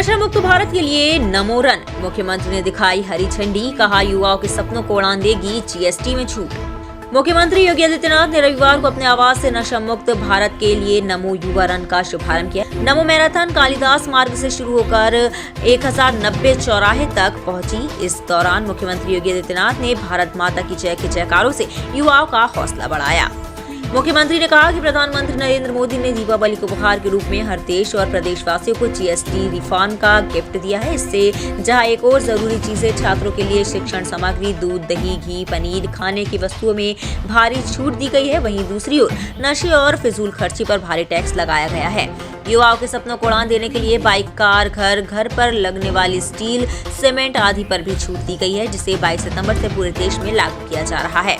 नशा मुक्त भारत के लिए नमो रन। मुख्यमंत्री ने दिखाई हरी झंडी, कहा युवाओं के सपनों को उड़ान देगी जीएसटी में छूट। मुख्यमंत्री योगी आदित्यनाथ ने रविवार को अपने आवास से नशा मुक्त भारत के लिए नमो युवा रन का शुभारंभ किया। नमो मैराथन कालिदास मार्ग से शुरू होकर 1090 चौराहे तक पहुंची। इस दौरान मुख्यमंत्री योगी आदित्यनाथ ने भारत माता की जय के जयकारों से युवाओं का हौसला बढ़ाया। मुख्यमंत्री ने कहा कि प्रधानमंत्री नरेंद्र मोदी ने दीपावली को उपहार के रूप में हर देश और प्रदेशवासियों को जीएसटी रिफॉर्म का गिफ्ट दिया है। इससे जहां एक और जरूरी चीजें छात्रों के लिए शिक्षण सामग्री, दूध, दही, घी, पनीर, खाने की वस्तुओं में भारी छूट दी गई है, वहीं दूसरी ओर नशे और फिजूल खर्ची पर भारी टैक्स लगाया गया है। युवाओं के सपनों को उड़ान देने के लिए बाइक, कार, घर पर लगने वाली स्टील, सीमेंट आदि पर भी छूट दी गई है, जिसे 22 सितंबर से पूरे देश में लागू किया जा रहा है।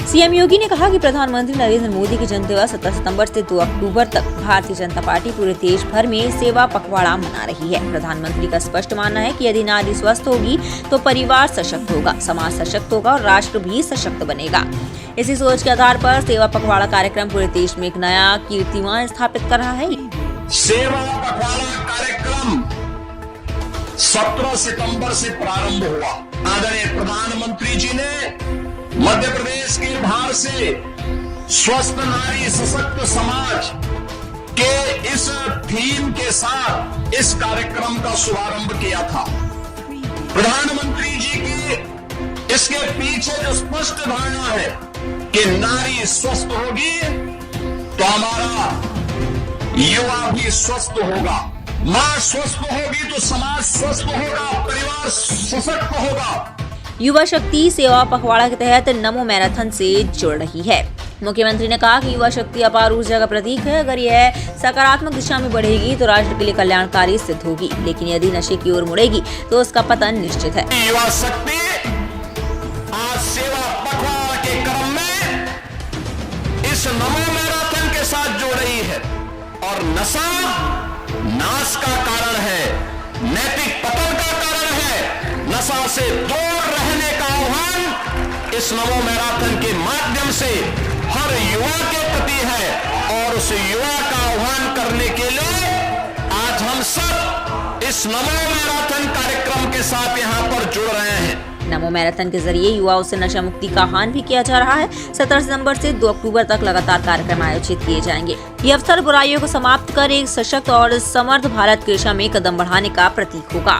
सीएम योगी ने कहा कि प्रधानमंत्री नरेंद्र मोदी के जन्म दिवस 17 सितंबर से 2 अक्टूबर तक भारतीय जनता पार्टी पूरे देश भर में सेवा पखवाड़ा मना रही है। प्रधानमंत्री का स्पष्ट मानना है कि यदि नारी स्वस्थ होगी तो परिवार सशक्त होगा, समाज सशक्त होगा और राष्ट्र भी सशक्त बनेगा। इसी सोच के आधार पर सेवा पखवाड़ा कार्यक्रम पूरे देश में एक नया कीर्तिमान स्थापित कर रहा है। सेवा पखवाड़ा कार्यक्रम 17 सितंबर से प्रारंभ हुआ। आदरणीय प्रधानमंत्री जी ने मध्य प्रदेश के धार से स्वस्थ नारी सशक्त समाज के इस थीम के साथ इस कार्यक्रम का शुभारंभ किया था। प्रधानमंत्री जी की इसके पीछे जो स्पष्ट धारणा है कि नारी स्वस्थ होगी तो हमारा युवा भी स्वस्थ होगा, मां स्वस्थ होगी तो समाज स्वस्थ होगा, परिवार सशक्त होगा। युवा शक्ति सेवा पखवाड़ा के तहत नमो मैराथन से जुड़ रही है। मुख्यमंत्री ने कहा कि युवा शक्ति अपार ऊर्जा का प्रतीक है। अगर यह सकारात्मक दिशा में बढ़ेगी तो राष्ट्र के लिए कल्याणकारी सिद्ध होगी, लेकिन यदि नशे की ओर मुड़ेगी तो उसका पतन निश्चित है। युवा शक्ति आज सेवा पखवाड़ा के क्रम में इस नमो मैराथन के साथ जुड़ रही है और नशा नाश का कारण है, नैतिक पतन का कारण है। नशा से दूर रहने का आह्वान इस नमो मैराथन के माध्यम से हर युवा के प्रति है और उस युवा का आह्वान करने के लिए आज हम सब इस नमो मैराथन कार्यक्रम के साथ यहाँ पर जुड़ रहे हैं। नमो मैराथन के जरिए युवाओं से नशा मुक्ति का आह्वान भी किया जा रहा है। 17 सितंबर से 2 अक्टूबर तक लगातार कार्यक्रम आयोजित किए जाएंगे। ये अवसर बुराइयों को समाप्त कर एक सशक्त और समर्थ भारत की दिशा में कदम बढ़ाने का प्रतीक होगा।